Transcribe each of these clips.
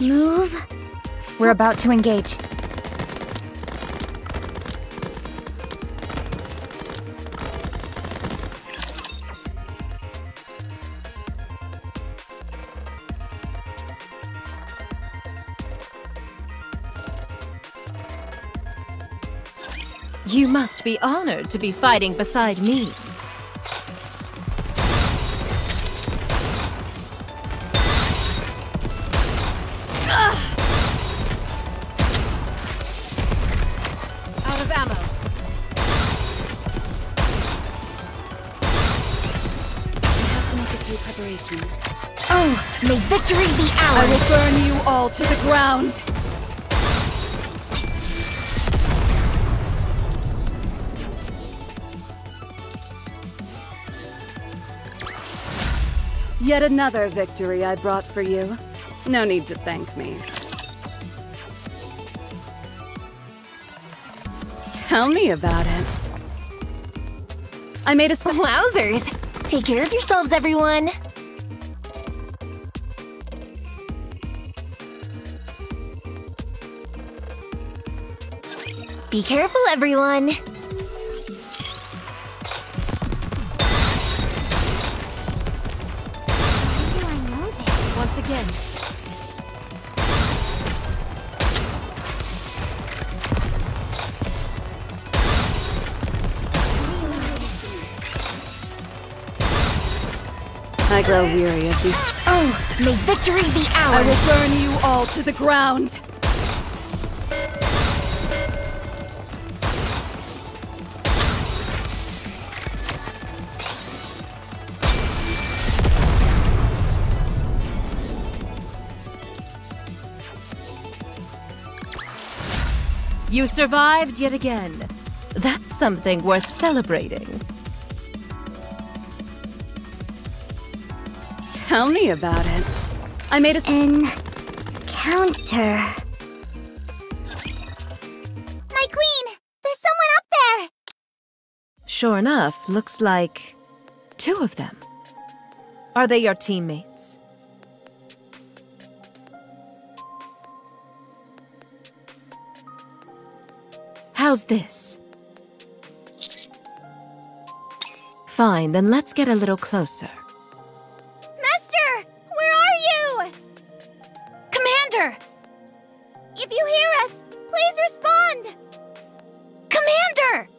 Move. We're about to engage. You must be honored to be fighting beside me. Out of ammo. I have to make a few preparations. Oh, may victory be ours! I will burn you all to the ground. Yet another victory I brought for you. No need to thank me. Tell me about it. I made a Wowzers! Take care of yourselves, everyone! Be careful, everyone! Once again. I grow weary of these. Oh, may victory be ours! I will burn you all to the ground. You survived yet again. That's something worth celebrating. Tell me about it. I made a Encounter. My queen! There's someone up there! Sure enough, looks like 2 of them. Are they your teammates? How's this? Fine, then let's get a little closer. Master! Where are you? Commander! If you hear us, please respond! Commander!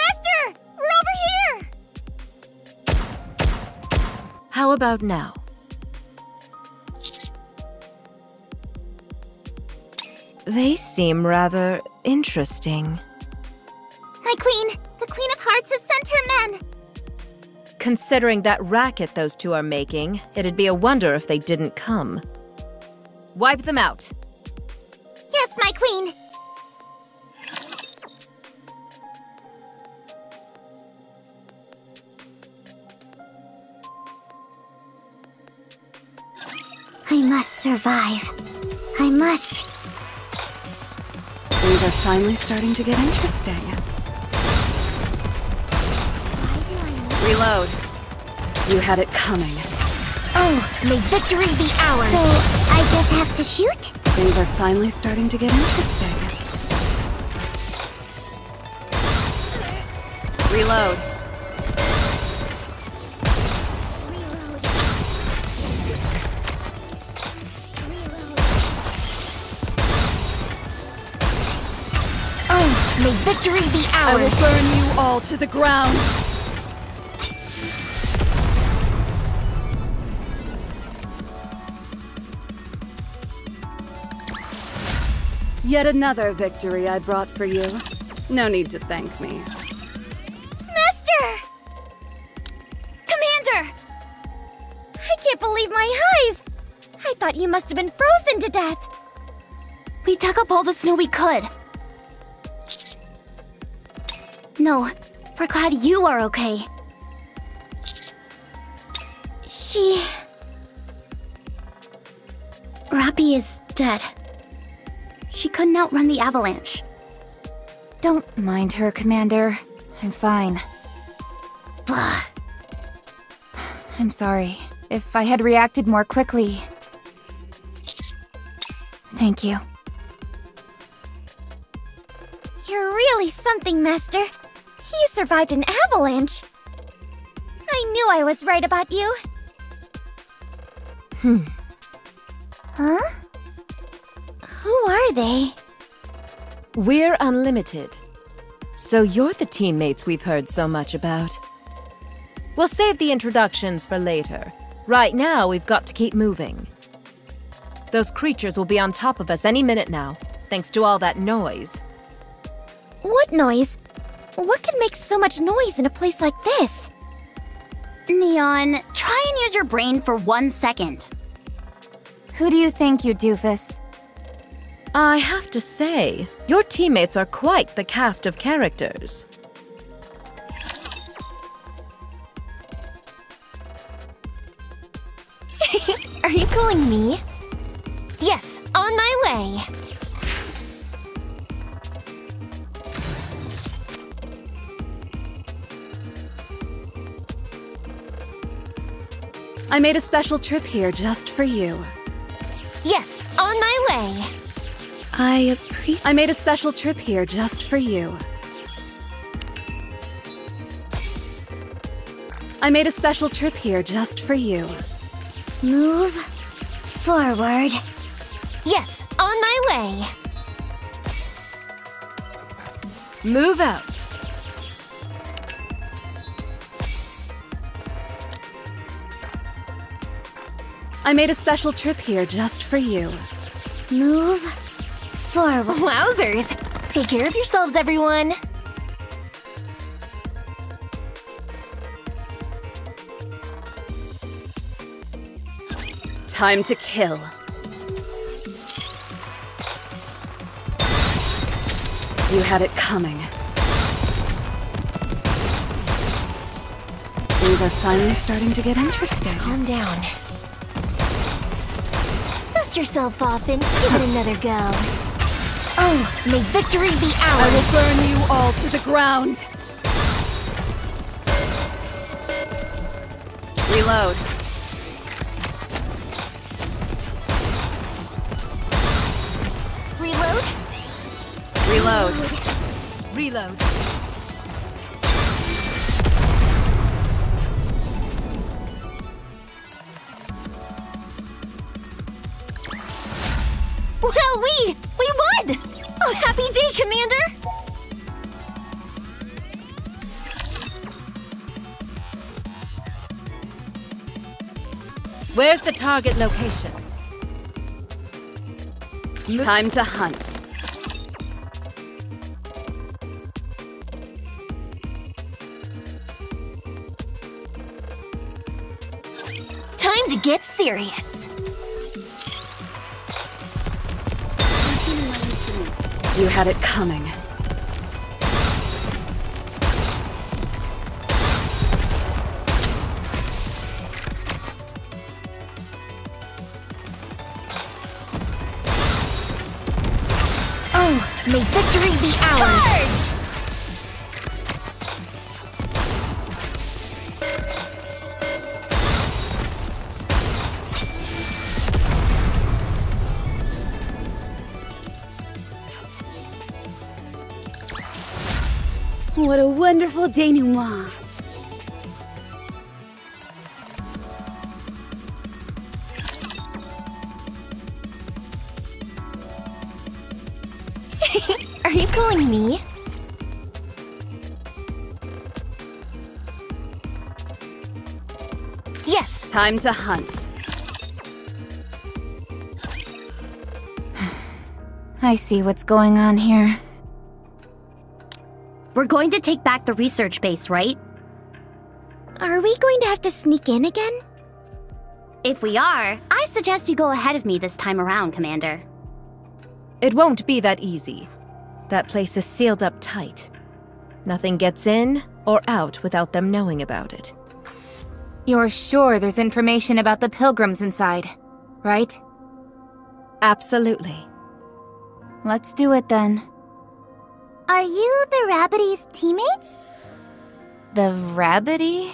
Master! We're over here! How about now? They seem rather interesting. My queen! The Queen of Hearts has sent her men! Considering that racket those 2 are making, it'd be a wonder if they didn't come. Wipe them out. Yes, my queen! I must survive. I must. Things are finally starting to get interesting. Reload. You had it coming. Oh, may victory be ours! So, I just have to shoot? Things are finally starting to get interesting. Reload. Oh, may victory be I ours! will burn you all to the ground. Yet another victory I brought for you. No need to thank me. Master! Commander! I can't believe my eyes! I thought you must have been frozen to death. We dug up all the snow we could. No, we're glad you are okay. Rappy is dead. She couldn't outrun the avalanche. Don't mind her, Commander. I'm fine. Blah. I'm sorry. If I had reacted more quickly... Thank you. You're really something, Master. You survived an avalanche. I knew I was right about you. Huh? Who are they? We're Unlimited. So you're the teammates we've heard so much about. We'll save the introductions for later. Right now, we've got to keep moving. Those creatures will be on top of us any minute now, thanks to all that noise. What noise? What could make so much noise in a place like this? Neon, try and use your brain for 1 second. Who do you think, you doofus? I have to say, your teammates are quite the cast of characters. Are you calling me? Yes, on my way. I made a special trip here just for you. Yes, on my way. I made a special trip here just for you. I made a special trip here just for you. Move forward. Yes, on my way. Move out. I made a special trip here just for you. Move forward. Wowzers! Take care of yourselves, everyone. Time to kill. You had it coming. Things are finally starting to get interesting. Calm down. Dust yourself off and give it another go. Oh, may victory be ours! I will burn you all to the ground! Reload. Reload? Reload. Reload. Well, we won! Oh, happy day, Commander! Where's the target location? Time to hunt. Time to get serious. You had it coming. Oh, may victory be ours! Charge! What a wonderful denouement. Are you calling me? Yes. Time to hunt. I see what's going on here. We're going to take back the research base, right? Are we going to have to sneak in again? If we are, I suggest you go ahead of me this time around, Commander. It won't be that easy. That place is sealed up tight. Nothing gets in or out without them knowing about it. You're sure there's information about the pilgrims inside, right? Absolutely. Let's do it then. Are you the Rabbity's teammates? The Rabbity?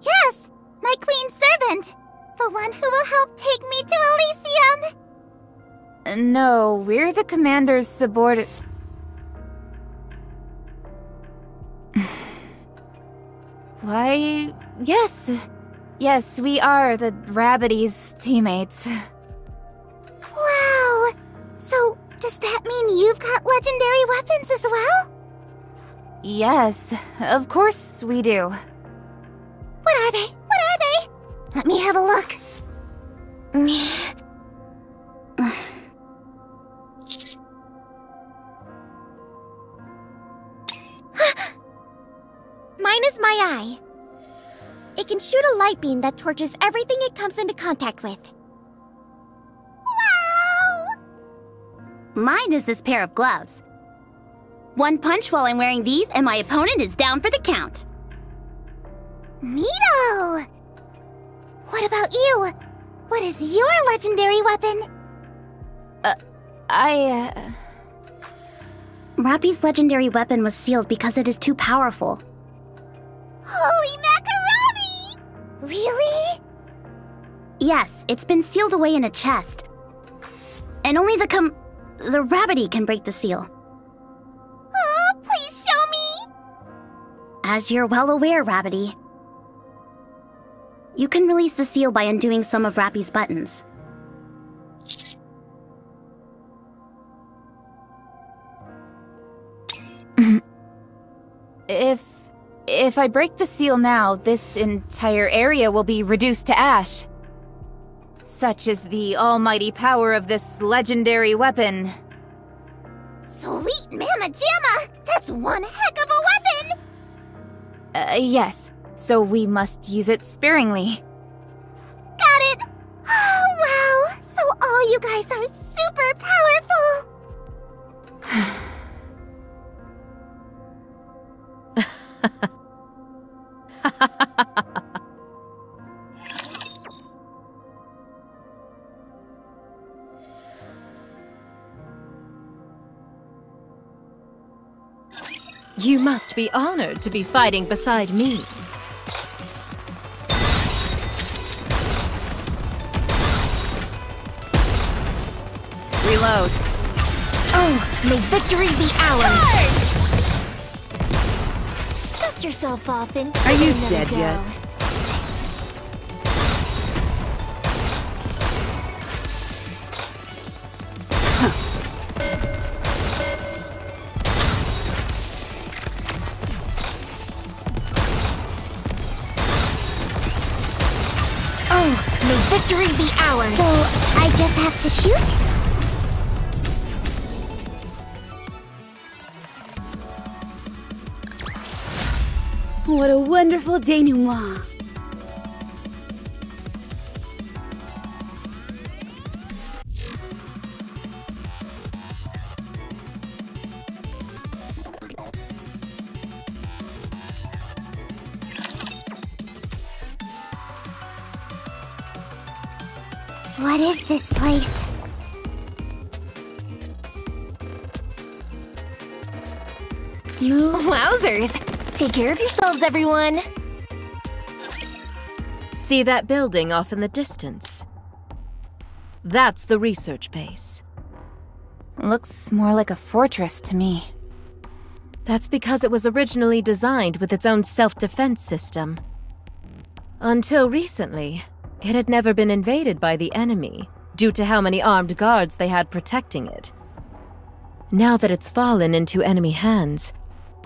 Yes! My queen's servant. The one who will help take me to Elysium. No, we're the commander's subordinate. Why, yes. Yes, we are the Rabbity's teammates. Wow! So, does that mean you've got legendary weapons as well? Yes, of course we do. What are they? What are they? Let me have a look. Mine is my eye. It can shoot a light beam that torches everything it comes into contact with. Wow! Mine is this pair of gloves. One punch while I'm wearing these and my opponent is down for the count. Neato! What about you? What is your legendary weapon? Rappy's legendary weapon was sealed because it is too powerful. Holy macaroni! Really? Yes, it's been sealed away in a chest. And only the Rabbity can break the seal. Oh, please show me! As you're well aware, Rabbity, you can release the seal by undoing some of Rappy's buttons. If I break the seal now, this entire area will be reduced to ash. Such is the almighty power of this legendary weapon. Sweet Mama Jamma! That's one heck of a weapon! Yes. So we must use it sparingly. Got it! Oh, wow! So all you guys are super powerful! You must be honored to be fighting beside me. Reload. Oh, may victory be ours! Charge! Dust yourself off and Are you let dead it go. yet? Oh, may victory be ours! So, I just have to shoot? What a wonderful denouement. What is this place? Wowzers! Take care of yourselves, everyone! See that building off in the distance? That's the research base. Looks more like a fortress to me. That's because it was originally designed with its own self-defense system. Until recently, it had never been invaded by the enemy, due to how many armed guards they had protecting it. Now that it's fallen into enemy hands,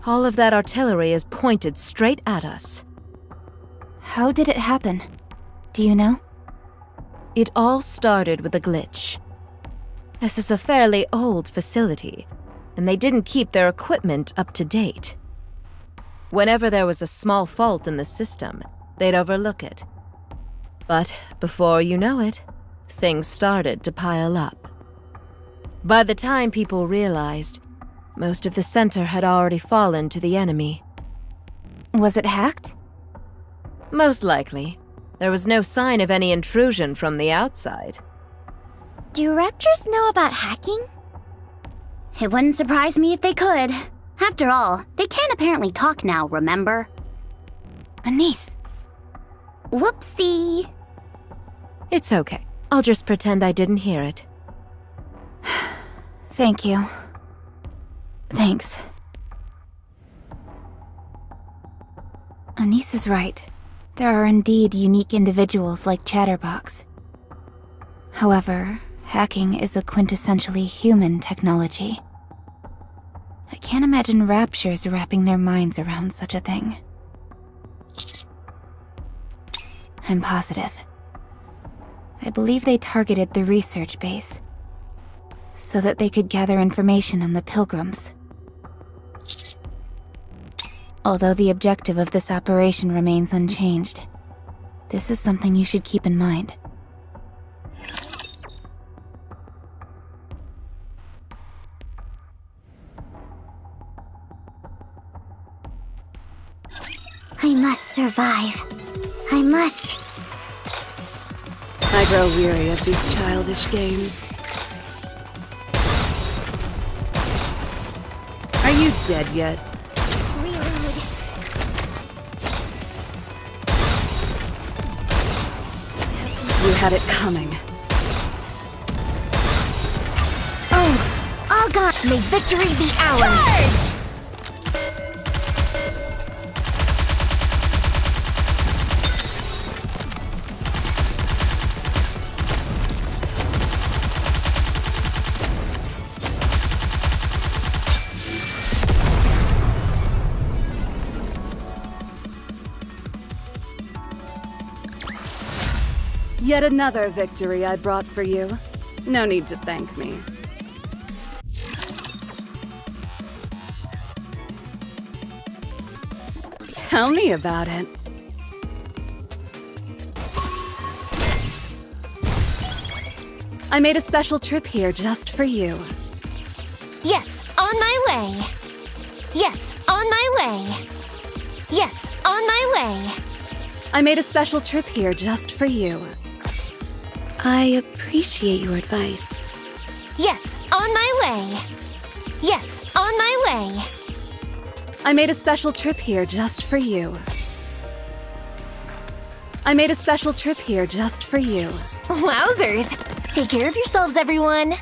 all of that artillery is pointed straight at us. How did it happen? Do you know? It all started with a glitch. This is a fairly old facility, and they didn't keep their equipment up to date. Whenever there was a small fault in the system, they'd overlook it. But before you know it, things started to pile up. By the time people realized, most of the center had already fallen to the enemy. Was it hacked? Most likely. There was no sign of any intrusion from the outside. Do raptors know about hacking? It wouldn't surprise me if they could. After all, they can apparently talk now, remember? Anise! Whoopsie. It's okay. I'll just pretend I didn't hear it. Thank you. Thanks. Anise is right. There are indeed unique individuals like Chatterbox. However, hacking is a quintessentially human technology. I can't imagine Raptures wrapping their minds around such a thing. I'm positive. I believe they targeted the research base, so that they could gather information on the Pilgrims. Although the objective of this operation remains unchanged, this is something you should keep in mind. I must survive. I must. I grow weary of these childish games. Are you dead yet? Reload. You had it coming. Oh, all gone. May victory be ours. Charge! Yet another victory I brought for you. No need to thank me. Tell me about it. I made a special trip here just for you. Yes, on my way. Yes, on my way. Yes, on my way. I made a special trip here just for you. I appreciate your advice. Yes, on my way. Yes, on my way. I made a special trip here just for you. I made a special trip here just for you. Wowzers! Take care of yourselves, everyone.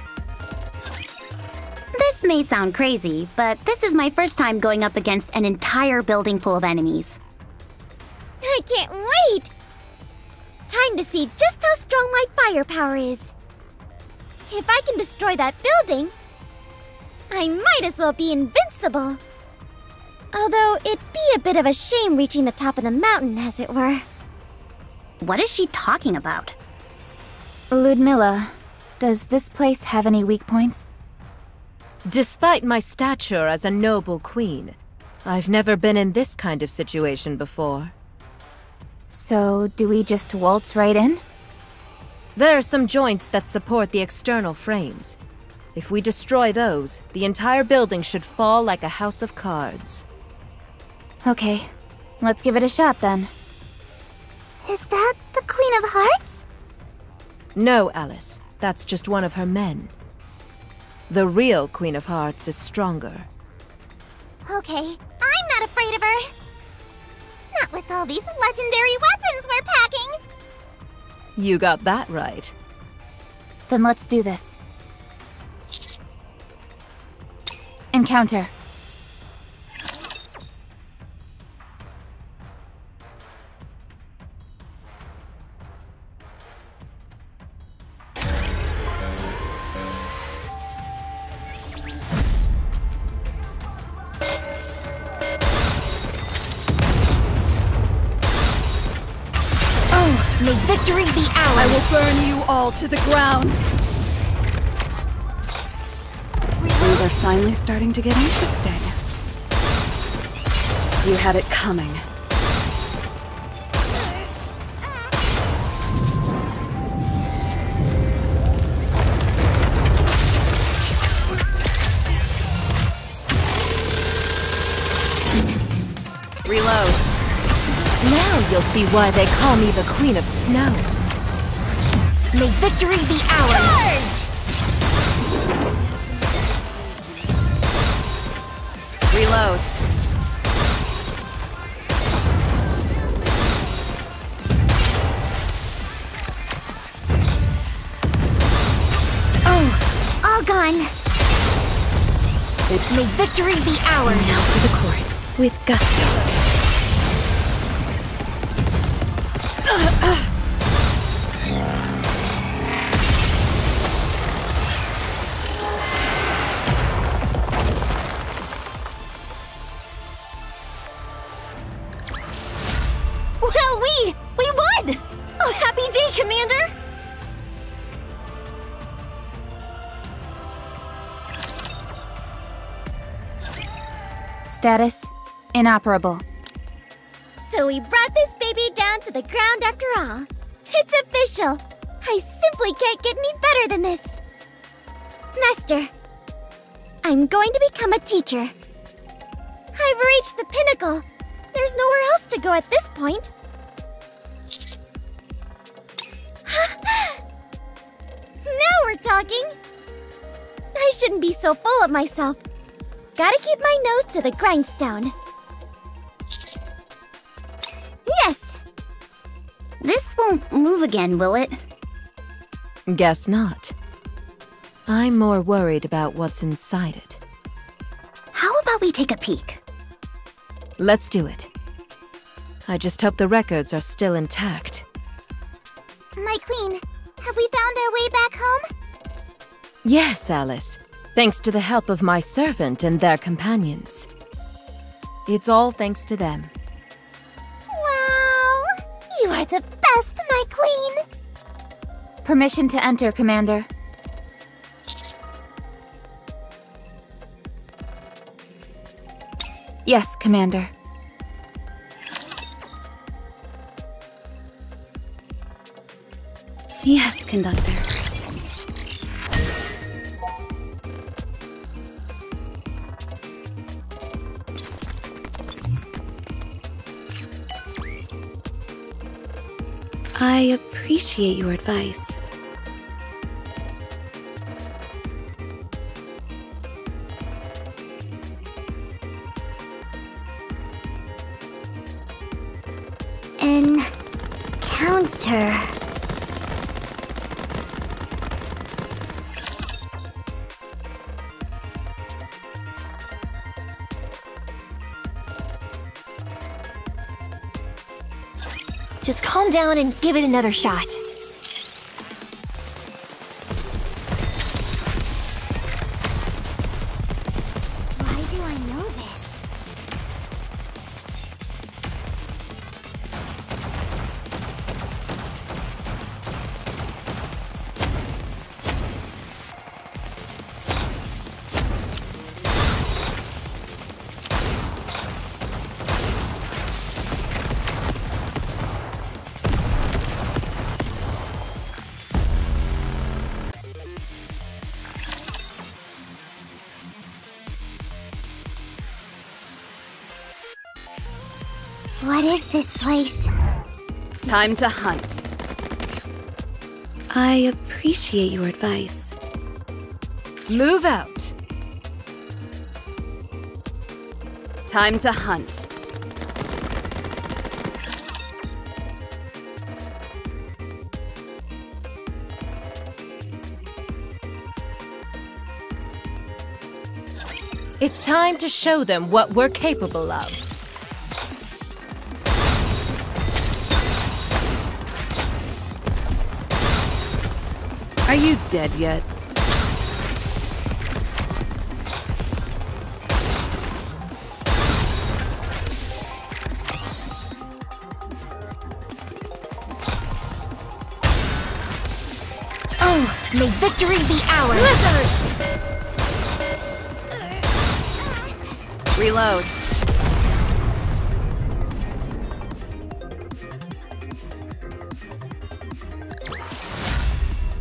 This may sound crazy, but this is my first time going up against an entire building full of enemies. I can't wait! Time to see just how strong my firepower is. If I can destroy that building, I might as well be invincible. Although it'd be a bit of a shame reaching the top of the mountain, as it were. What is she talking about? Ludmilla, does this place have any weak points? Despite my stature as a noble queen, I've never been in this kind of situation before. So, do we just waltz right in? There are some joints that support the external frames. If we destroy those, the entire building should fall like a house of cards. Okay, let's give it a shot then. Is that the Queen of Hearts? No, Alice. That's just one of her men. The real Queen of Hearts is stronger. Okay, I'm not afraid of her. Not with all these legendary weapons we're packing. You got that right. Then let's do this. Encounter. May victory be ours! I will burn you all to the ground! Things are finally starting to get interesting. You had it coming. Reload. Now you'll see why they call me the Queen of Snow. May victory be ours! Charge! Reload. on! May victory be ours! Now for the chorus, with gusto. Well, we won! Oh, happy day, Commander! Status inoperable. So we brought this baby down to the ground after all. It's official! I simply can't get any better than this! Master, I'm going to become a teacher. I've reached the pinnacle. There's nowhere else to go at this point. Now we're talking! I shouldn't be so full of myself. Gotta keep my nose to the grindstone. Yes! This won't move again, will it? Guess not. I'm more worried about what's inside it. How about we take a peek? Let's do it. I just hope the records are still intact. My queen, have we found our way back home? Yes, Alice. Thanks to the help of my servant and their companions. It's all thanks to them. Wow! You are the best, my queen! Permission to enter, Commander. Yes, Commander. Yes, Conductor. I appreciate your advice. Encounter. Just calm down and give it another shot. Why do I know this? What is this place? Time to hunt. I appreciate your advice. Move out! Time to hunt. It's time to show them what we're capable of. Are you dead yet? Oh, may victory be ours! Reload.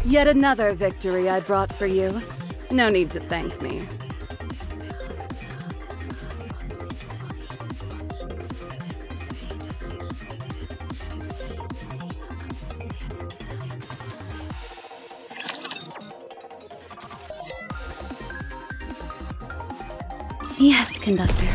Yet another victory I brought for you. No need to thank me. Yes, Conductor.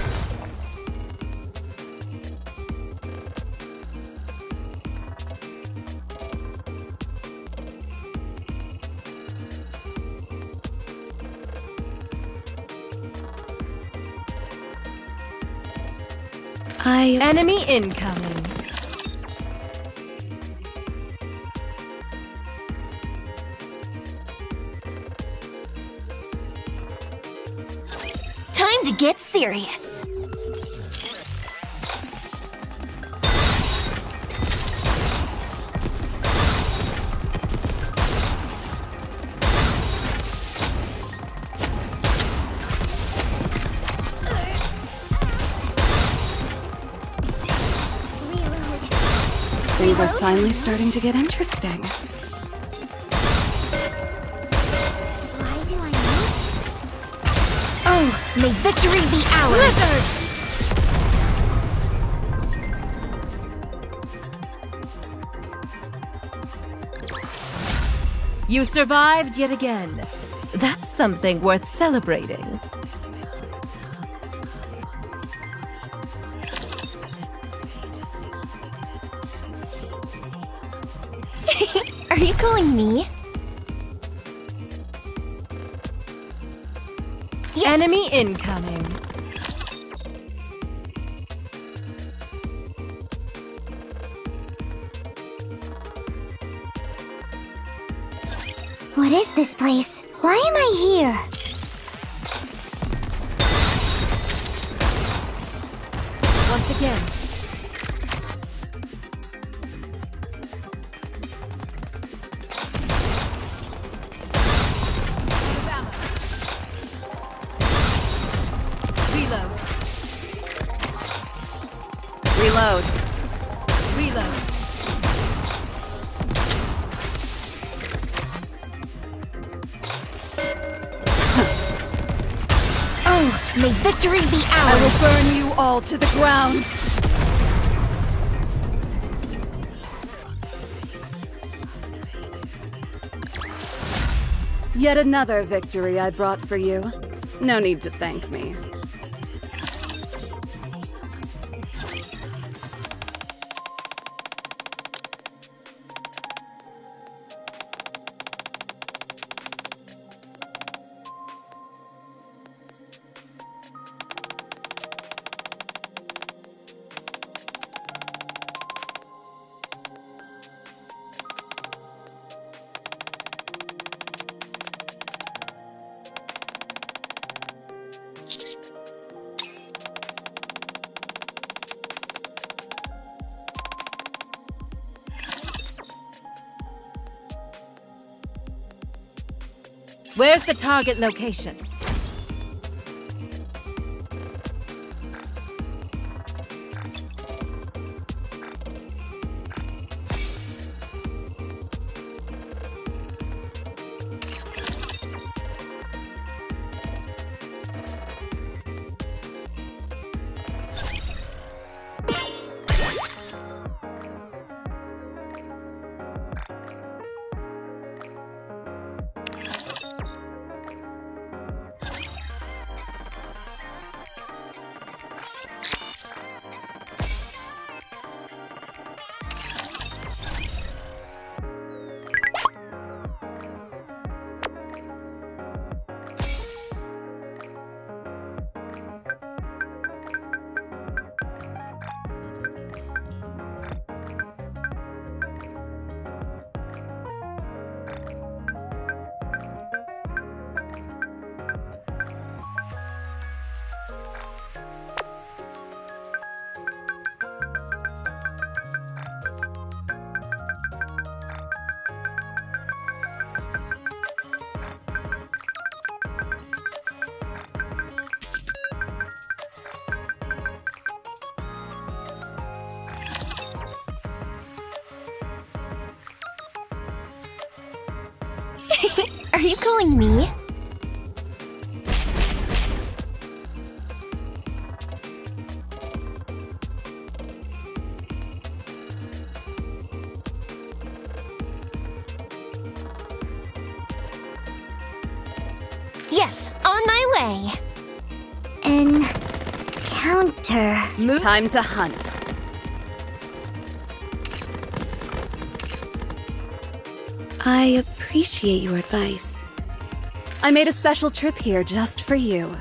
Enemy incoming. Time to get serious. Things are finally starting to get interesting. Why do I know? Oh, may victory be ours! Blizzard! You survived yet again. That's something worth celebrating. Are you calling me? Yeah. Enemy incoming. What is this place? Why am I here? Once again. Reload. Reload. Oh, may victory be ours! I will burn you all to the ground. Yet another victory I brought for you. No need to thank me. Where's the target location? Are you calling me? Yes, on my way. Encounter. Time to hunt. I appreciate your advice. I made a special trip here just for you.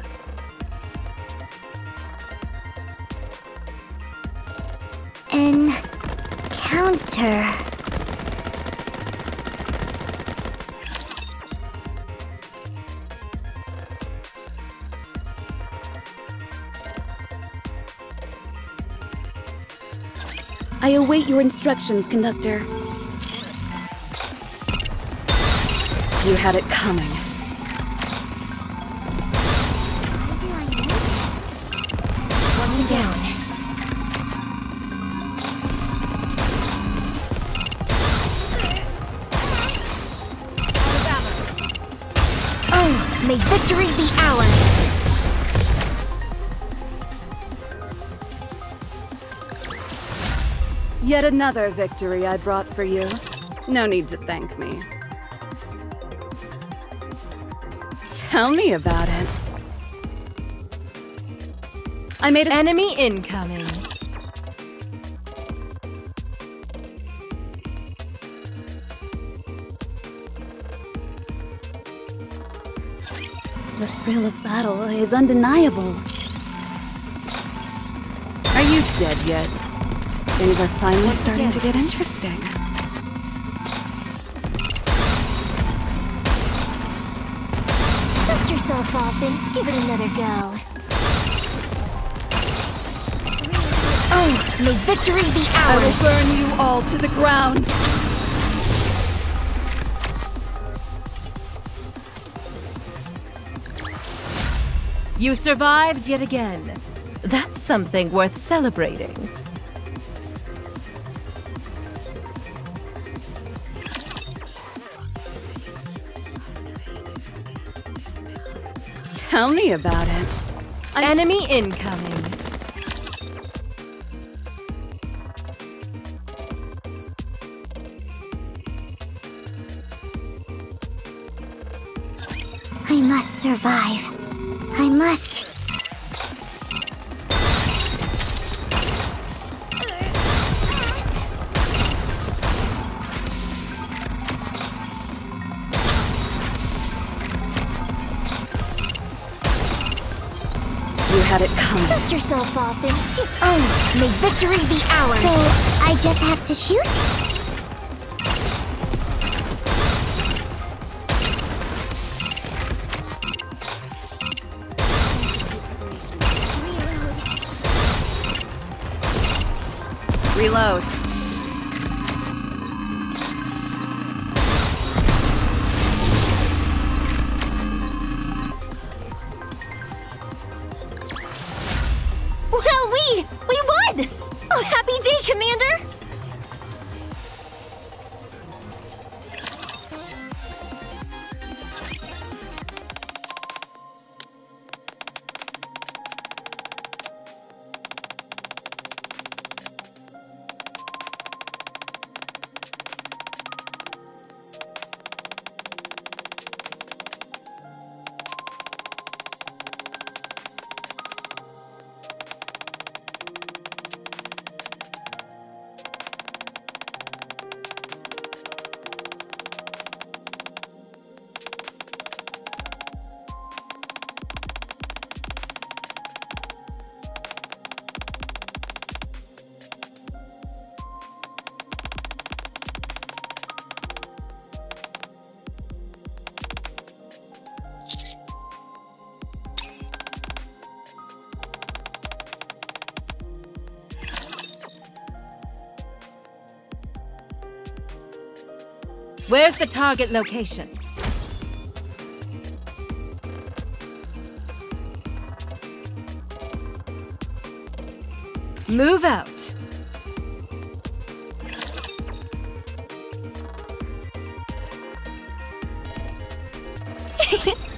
I await your instructions, Conductor. You had it coming. One down. Oh, may victory be ours! Yet another victory I brought for you. No need to thank me. Tell me about it. I made a— Enemy incoming. The thrill of battle is undeniable. Are you dead yet? Things are finally starting to get interesting. Dust yourself off and give it another go. Oh, may victory be I ours! will burn you all to the ground. You survived yet again. That's something worth celebrating. Tell me about it. Enemy incoming. I must survive. I must. You had it coming. Dust yourself off and oh, may victory be ours! So, I just have to shoot? Reload. Well, we won! Oh, happy day, Commander! Where's the target location? Move out.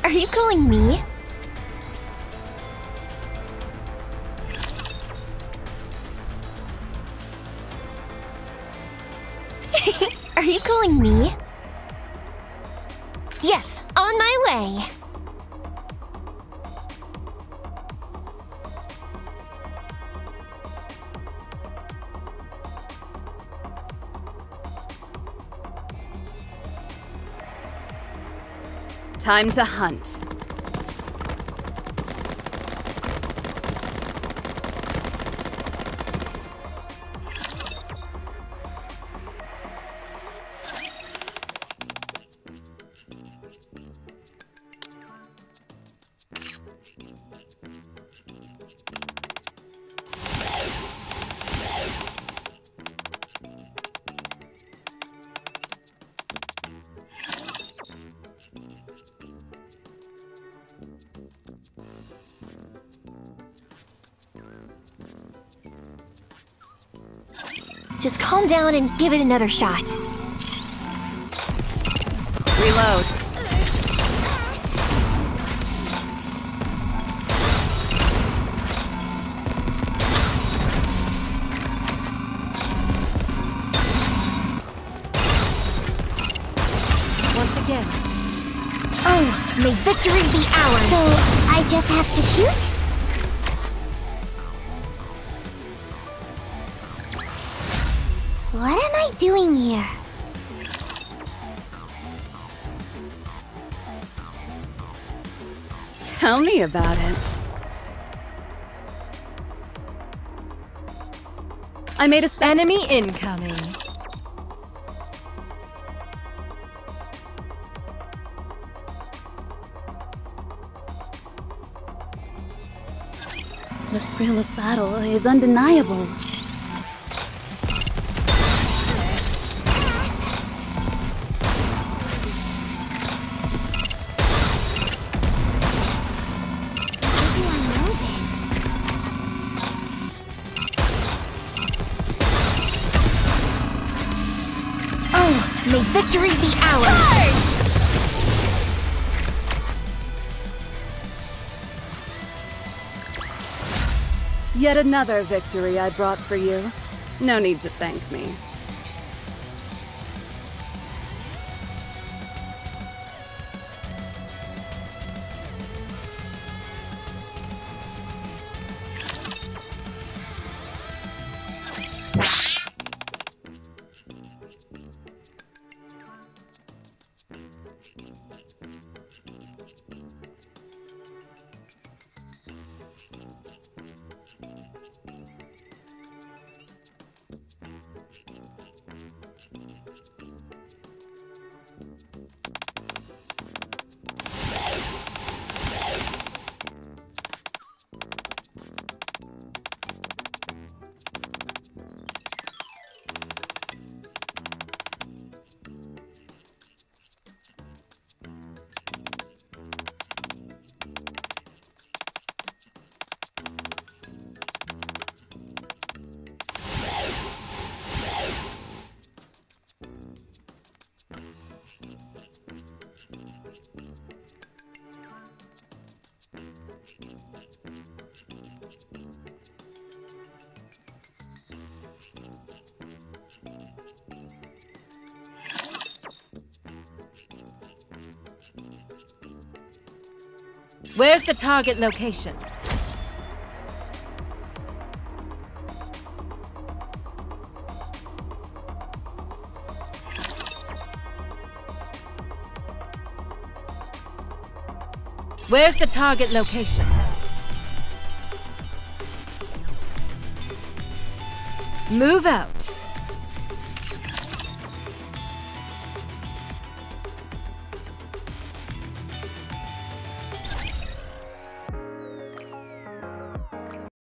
Are you calling me? Are you calling me? Yes, on my way. Time to hunt. Just calm down and give it another shot. Reload. Once again. Oh, may victory be ours! So, I just have to shoot? What am I doing here? Tell me about it. I made a Enemy incoming. The thrill of battle is undeniable. May victory be ours! Yet another victory I brought for you. No need to thank me. Where's the target location? Where's the target location? Move out.